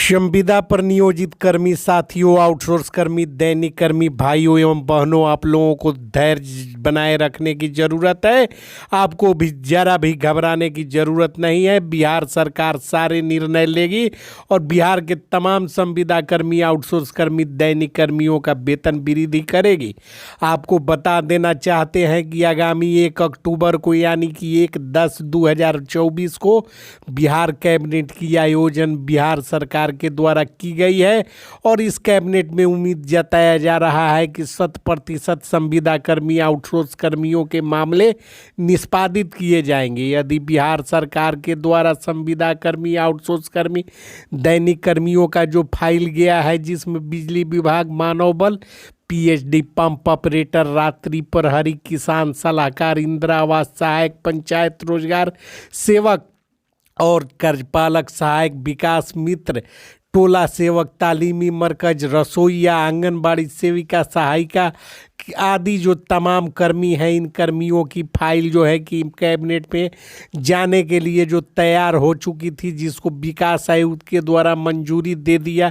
संविदा पर नियोजित कर्मी साथियों, आउटसोर्स कर्मी, दैनिक कर्मी भाइयों एवं बहनों, आप लोगों को धैर्य बनाए रखने की ज़रूरत है। आपको भी ज़रा भी घबराने की ज़रूरत नहीं है। बिहार सरकार सारे निर्णय लेगी और बिहार के तमाम संविदा कर्मी, आउटसोर्स कर्मी, दैनिक कर्मियों का वेतन वृद्धि करेगी। आपको बता देना चाहते हैं कि आगामी 1 अक्टूबर को यानी कि 1/10/2024 को बिहार कैबिनेट की आयोजन बिहार सरकार के द्वारा की गई है और इस कैबिनेट में उम्मीद जताया जा रहा है कि 100% संविदा कर्मी, आउटसोर्स कर्मियों के मामले निष्पादित किए जाएंगे। यदि बिहार सरकार के द्वारा संविदा कर्मी, आउटसोर्स कर्मी, दैनिक कर्मियों का जो फाइल गया है, जिसमें बिजली विभाग, मानव बल, पीएचडी, पंप ऑपरेटर, रात्रि प्रहरी, किसान सलाहकार, इंदिरा आवास सहायक, पंचायत रोजगार सेवक और कार्यपालक सहायक, विकास मित्र, टोला सेवक, तालीमी मरकज, रसोईया, आंगनबाड़ी सेविका, सहायिका आदि जो तमाम कर्मी हैं, इन कर्मियों की फाइल जो है कि कैबिनेट में जाने के लिए जो तैयार हो चुकी थी, जिसको विकास आयुक्त के द्वारा मंजूरी दे दिया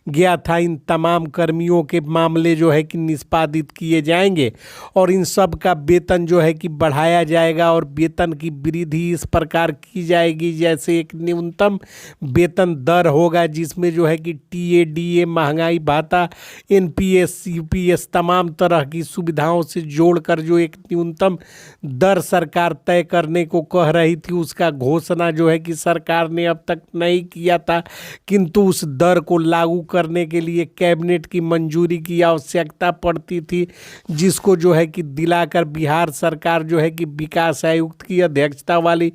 गया था, इन तमाम कर्मियों के मामले जो है कि निष्पादित किए जाएंगे और इन सब का वेतन जो है कि बढ़ाया जाएगा और वेतन की वृद्धि इस प्रकार की जाएगी जैसे एक न्यूनतम वेतन दर होगा, जिसमें जो है कि टीए, डीए, महंगाई भत्ता, एनपीएस, यूपीएस तमाम तरह की सुविधाओं से जोड़कर जो एक न्यूनतम दर सरकार तय करने को कह रही थी, उसका घोषणा जो है कि सरकार ने अब तक नहीं किया था, किंतु उस दर को लागू करने के लिए कैबिनेट की मंजूरी की आवश्यकता पड़ती थी, जिसको जो है कि दिलाकर बिहार सरकार जो है कि विकास आयुक्त की अध्यक्षता वाली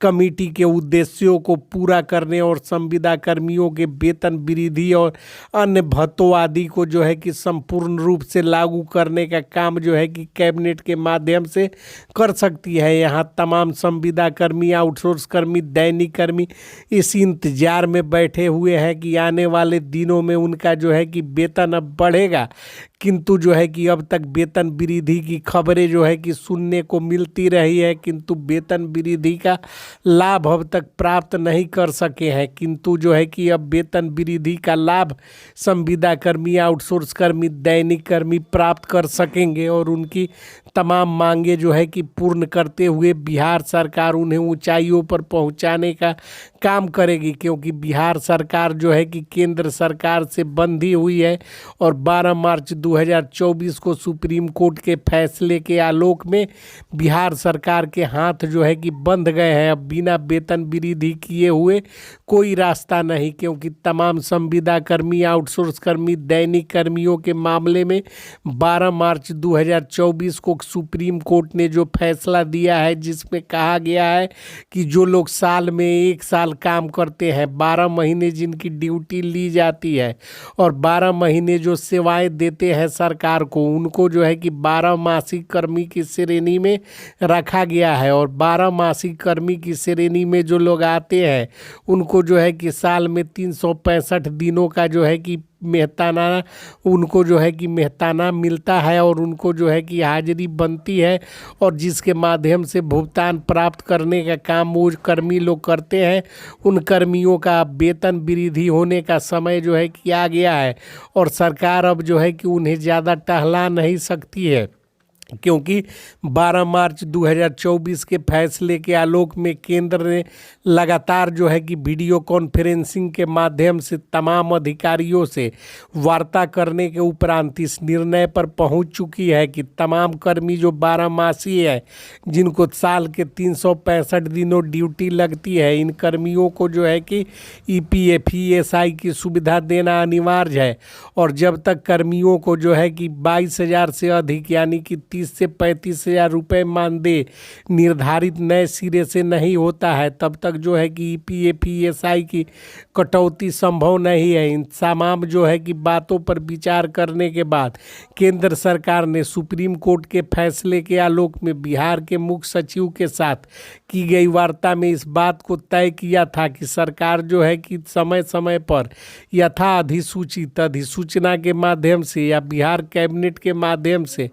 कमेटी के उद्देश्यों को पूरा करने और संविदा कर्मियों के वेतन वृद्धि और अन्य भत्तों आदि को जो है कि संपूर्ण रूप से लागू करने का काम जो है कि कैबिनेट के माध्यम से कर सकती है। यहाँ तमाम संविदा कर्मी, आउटसोर्स कर्मी, दैनिक कर्मी इस इंतजार में बैठे हुए हैं कि आने वाले दिनों में उनका जो है कि वेतन अब बढ़ेगा, किंतु जो है कि अब तक वेतन वृद्धि की खबरें जो है कि सुनने को मिलती रही है, किंतु वेतन वृद्धि का लाभ अब तक प्राप्त नहीं कर सके हैं। किंतु जो है कि अब वेतन वृद्धि का लाभ संविदा कर्मी, आउटसोर्स कर्मी, दैनिक कर्मी प्राप्त कर सकेंगे और उनकी तमाम मांगे जो है कि पूर्ण करते हुए बिहार सरकार उन्हें ऊंचाइयों पर पहुंचाने का काम करेगी, क्योंकि बिहार सरकार जो है कि केंद्र सरकार से बंधी हुई है और 12 मार्च 2024 को सुप्रीम कोर्ट के फैसले के आलोक में बिहार सरकार के हाथ जो है कि बंध गए हैं। अब बिना वेतन वृद्धि किए हुए कोई रास्ता नहीं, क्योंकि तमाम संविदा कर्मी, आउटसोर्स कर्मी, दैनिक कर्मियों के मामले में 12 मार्च 2024 को सुप्रीम कोर्ट ने जो फैसला दिया है, जिसमें कहा गया है कि जो लोग साल में 1 साल काम करते हैं, 12 महीने जिनकी ड्यूटी ली जाती है और 12 महीने जो सेवाएं देते हैं सरकार को, उनको जो है कि 12 मासिक कर्मी की श्रेणी में रखा गया है और 12 मासिक कर्मी की श्रेणी में जो लोग आते हैं उनको जो है कि साल में 365 दिनों का जो है कि मेहताना उनको जो है कि मेहताना मिलता है और उनको जो है कि हाजिरी बनती है और जिसके माध्यम से भुगतान प्राप्त करने का काम वो कर्मी लोग करते हैं। उन कर्मियों का वेतन वृद्धि होने का समय जो है कि आ गया है और सरकार अब जो है कि उन्हें ज़्यादा टहला नहीं सकती है, क्योंकि 12 मार्च 2024 के फैसले के आलोक में केंद्र ने लगातार जो है कि वीडियो कॉन्फ्रेंसिंग के माध्यम से तमाम अधिकारियों से वार्ता करने के उपरांत इस निर्णय पर पहुंच चुकी है कि तमाम कर्मी जो 12 मासीय है, जिनको साल के 365 दिनों ड्यूटी लगती है, इन कर्मियों को जो है कि ईपीएफ, ईएसआई की सुविधा देना अनिवार्य है और जब तक कर्मियों को जो है कि 22,000 से अधिक यानी कि 30 से 35,000 रुपये मानदेय निर्धारित नए सिरे से नहीं होता है, तब तक जो है कि ईपीएफ, ईएसआई की कटौती संभव नहीं है। इन तमाम जो है कि बातों पर विचार करने के बाद केंद्र सरकार ने सुप्रीम कोर्ट के फैसले के आलोक में बिहार के मुख्य सचिव के साथ की गई वार्ता में इस बात को तय किया था कि सरकार जो है कि समय समय पर यथा अधिसूचित अधिसूचना के माध्यम से या बिहार कैबिनेट के माध्यम से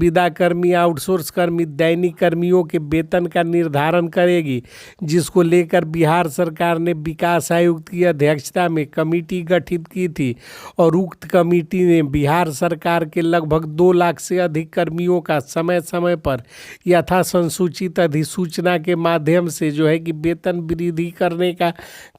संविदा कर्मी, आउटसोर्स कर्मी, दैनिक कर्मियों के वेतन का निर्धारण करेगी, जिसको लेकर बिहार सरकार ने विकास आयुक्त की अध्यक्षता में कमेटी गठित की थी और उक्त कमेटी ने बिहार सरकार के लगभग 2 लाख से अधिक कर्मियों का समय समय पर यथा संसूचित अधिसूचना के माध्यम से जो है कि वेतन वृद्धि करने का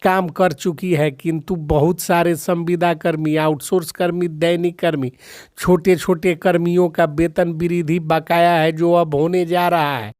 काम कर चुकी है। किंतु बहुत सारे संविदा कर्मी, आउटसोर्स कर्मी, दैनिक कर्मी, छोटे छोटे कर्मियों का वेतन वृद्धि बकाया है, जो अब होने जा रहा है।